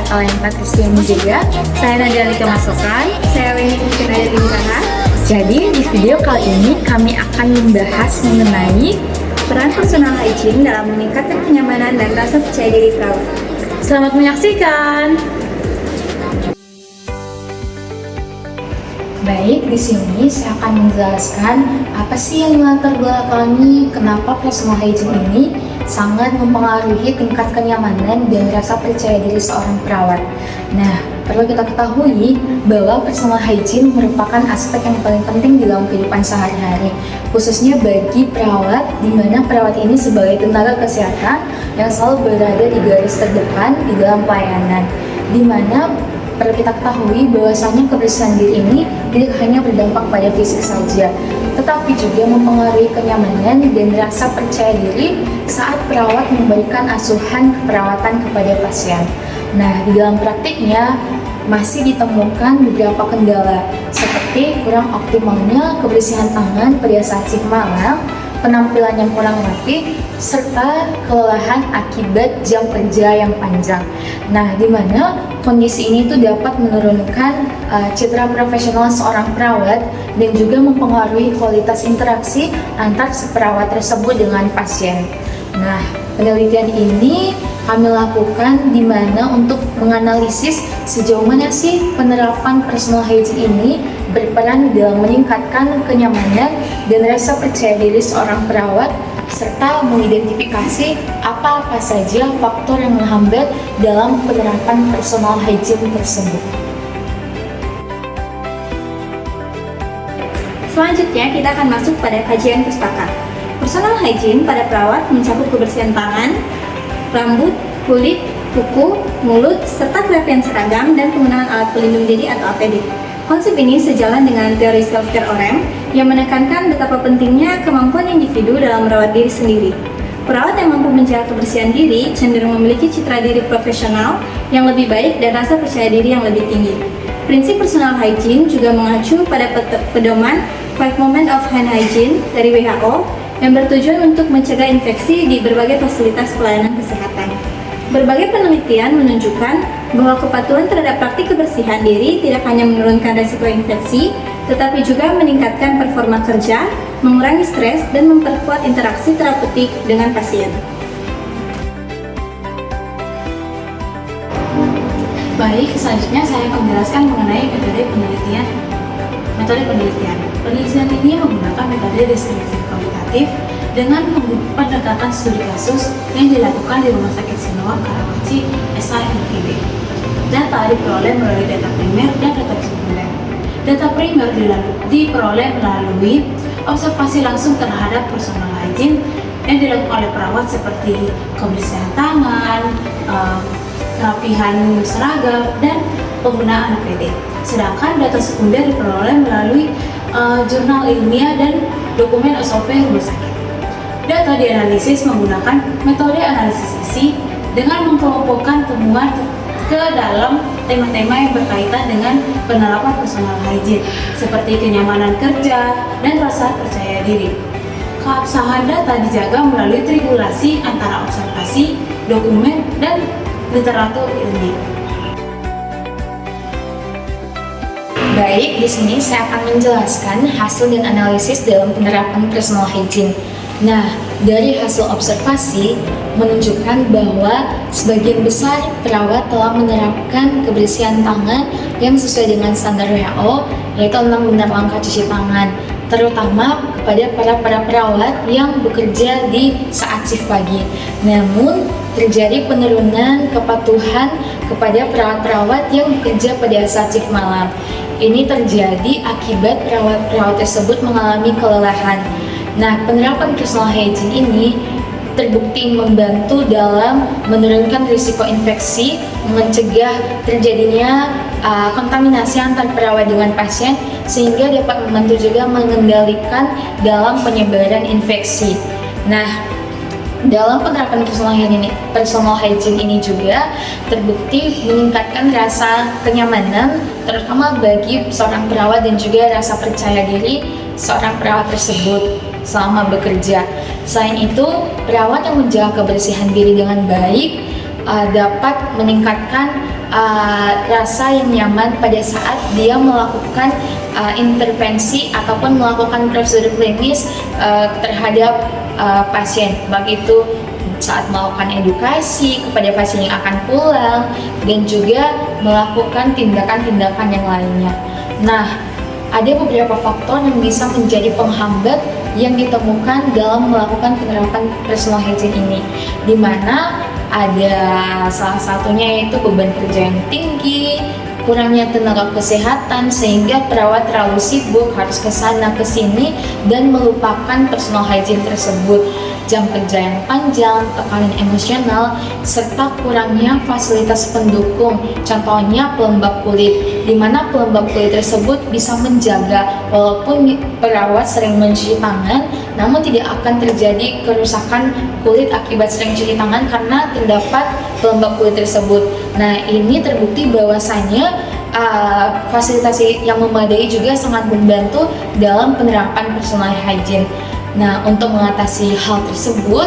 Kalian Patricia juga. Saya Nadia Lika Masukan. Saya Weni Kusina Dimraha. Jadi di video kali ini kami akan membahas mengenai peran personal hygiene dalam meningkatkan kenyamanan dan rasa percaya diri perawat. Selamat menyaksikan. Baik, di sini saya akan menjelaskan apa sih yang melatar belakangi kenapa personal hygiene ini sangat mempengaruhi tingkat kenyamanan dan rasa percaya diri seorang perawat. Nah, perlu kita ketahui bahwa personal hygiene merupakan aspek yang paling penting di dalam kehidupan sehari-hari, khususnya bagi perawat, di mana perawat ini sebagai tenaga kesehatan yang selalu berada di garis terdepan di dalam pelayanan, di mana perlu kita ketahui bahwasanya kebersihan diri ini tidak hanya berdampak pada fisik saja, tetapi juga mempengaruhi kenyamanan dan rasa percaya diri saat perawat memberikan asuhan keperawatan kepada pasien. Nah, di dalam praktiknya masih ditemukan beberapa kendala seperti kurang optimalnya kebersihan tangan pada saat shift malam, penampilan yang kurang rapi, serta kelelahan akibat jam kerja yang panjang. Nah, di mana kondisi ini tuh dapat menurunkan citra profesional seorang perawat dan juga mempengaruhi kualitas interaksi antar si perawat tersebut dengan pasien. Nah, penelitian ini kami lakukan di mana untuk menganalisis sejauh mana sih penerapan personal hygiene ini berperan dalam meningkatkan kenyamanan dan rasa percaya diri seorang perawat, serta mengidentifikasi apa-apa saja faktor yang menghambat dalam penerapan personal hygiene tersebut. Selanjutnya kita akan masuk pada kajian pustaka. Personal hygiene pada perawat mencakup kebersihan tangan, rambut, kulit, kuku, mulut, serta pakaian seragam dan penggunaan alat pelindung diri atau APD. Konsep ini sejalan dengan teori self-care Orem yang menekankan betapa pentingnya kemampuan individu dalam merawat diri sendiri. Perawat yang mampu menjaga kebersihan diri cenderung memiliki citra diri profesional yang lebih baik dan rasa percaya diri yang lebih tinggi. Prinsip personal hygiene juga mengacu pada pedoman 5 Moment of Hand Hygiene dari WHO yang bertujuan untuk mencegah infeksi di berbagai fasilitas pelayanan kesehatan. Berbagai penelitian menunjukkan bahwa kepatuhan terhadap praktik kebersihan diri tidak hanya menurunkan risiko infeksi, tetapi juga meningkatkan performa kerja, mengurangi stres, dan memperkuat interaksi terapeutik dengan pasien. Baik, selanjutnya saya akan menjelaskan mengenai metode penelitian. Penelitian ini menggunakan metode deskripsi kualitatif dengan pendekatan studi kasus yang dilakukan di Rumah Sakit Siloam Karawaci, SIMPB. Data diperoleh melalui data primer dan data sekunder. Data primer diperoleh melalui observasi langsung terhadap personal hygiene yang dilakukan oleh perawat seperti kebersihan tangan, kerapihan seragam, dan penggunaan APD. Sedangkan data sekunder diperoleh melalui jurnal ilmiah dan dokumen SOP rumah sakit. Data dianalisis menggunakan metode analisis isi dengan mengkelompokkan temuan ke dalam tema-tema yang berkaitan dengan penerapan personal hygiene seperti kenyamanan kerja dan rasa percaya diri. Keabsahan data dijaga melalui triangulasi antara observasi, dokumen, dan literatur ilmiah. Baik, di sini saya akan menjelaskan hasil dan analisis dalam penerapan personal hygiene. Nah, dari hasil observasi menunjukkan bahwa sebagian besar perawat telah menerapkan kebersihan tangan yang sesuai dengan standar WHO, yaitu 6 benar langkah cuci tangan, terutama kepada para perawat yang bekerja di saat shift pagi. Namun, terjadi penurunan kepatuhan kepada perawat-perawat yang bekerja pada saat shift malam. Ini terjadi akibat perawat-perawat tersebut mengalami kelelahan. Nah, penerapan personal hygiene ini terbukti membantu dalam menurunkan risiko infeksi, mencegah terjadinya kontaminasi antar perawat dengan pasien, sehingga dapat membantu juga mengendalikan dalam penyebaran infeksi. Nah, dalam penerapan personal hygiene ini juga terbukti meningkatkan rasa kenyamanan, terutama bagi seorang perawat dan juga rasa percaya diri seorang perawat tersebut selama bekerja. Selain itu, perawat yang menjaga kebersihan diri dengan baik dapat meningkatkan rasa yang nyaman pada saat dia melakukan intervensi ataupun melakukan prosedur klinis terhadap pasien, baik itu saat melakukan edukasi kepada pasien yang akan pulang dan juga melakukan tindakan-tindakan yang lainnya. Nah, ada beberapa faktor yang bisa menjadi penghambat yang ditemukan dalam melakukan penerapan personal hygiene ini, di mana ada salah satunya yaitu beban kerja yang tinggi, kurangnya tenaga kesehatan sehingga perawat terlalu sibuk harus ke sana ke sini dan melupakan personal hygiene tersebut. Jam kerja yang panjang, tekanan emosional, serta kurangnya fasilitas pendukung, contohnya pelembab kulit, di mana pelembab kulit tersebut bisa menjaga walaupun perawat sering mencuci tangan, namun tidak akan terjadi kerusakan kulit akibat sering cuci tangan karena terdapat pelembab kulit tersebut. Nah, ini terbukti bahwasanya fasilitas yang memadai juga sangat membantu dalam penerapan personal hygiene. Nah, untuk mengatasi hal tersebut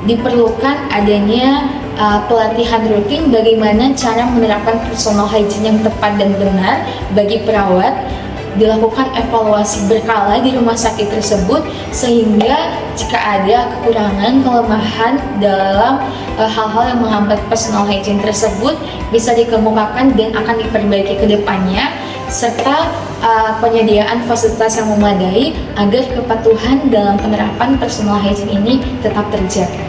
diperlukan adanya pelatihan rutin bagaimana cara menerapkan personal hygiene yang tepat dan benar bagi perawat, dilakukan evaluasi berkala di rumah sakit tersebut sehingga jika ada kekurangan, kelemahan dalam hal-hal yang menghambat personal hygiene tersebut bisa dikemukakan dan akan diperbaiki ke depannya, serta penyediaan fasilitas yang memadai agar kepatuhan dalam penerapan personal hygiene ini tetap terjaga.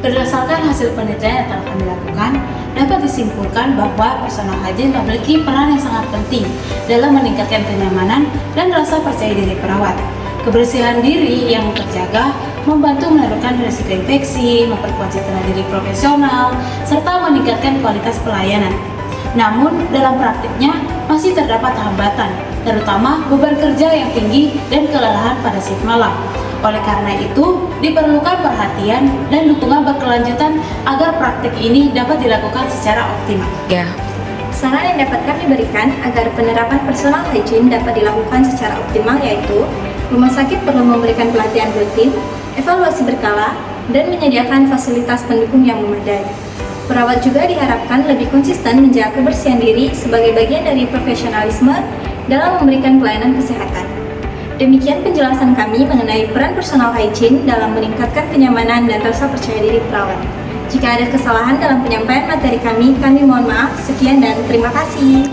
Berdasarkan hasil penelitian yang telah kami lakukan, dapat disimpulkan bahwa personal hygiene memiliki peran yang sangat penting dalam meningkatkan kenyamanan dan rasa percaya diri perawat. Kebersihan diri yang terjaga membantu menurunkan risiko infeksi, memperkuat citra diri profesional, serta meningkatkan kualitas pelayanan. Namun, dalam praktiknya masih terdapat hambatan, terutama beban kerja yang tinggi dan kelelahan pada shift malam. Oleh karena itu, diperlukan perhatian dan dukungan berkelanjutan agar praktik ini dapat dilakukan secara optimal. Saran yang dapat kami berikan agar penerapan personal hygiene dapat dilakukan secara optimal yaitu rumah sakit perlu memberikan pelatihan rutin, evaluasi berkala, dan menyediakan fasilitas pendukung yang memadai. Perawat juga diharapkan lebih konsisten menjaga kebersihan diri sebagai bagian dari profesionalisme dalam memberikan pelayanan kesehatan. Demikian penjelasan kami mengenai peran personal hygiene dalam meningkatkan kenyamanan dan rasa percaya diri perawat. Jika ada kesalahan dalam penyampaian materi kami mohon maaf. Sekian dan terima kasih.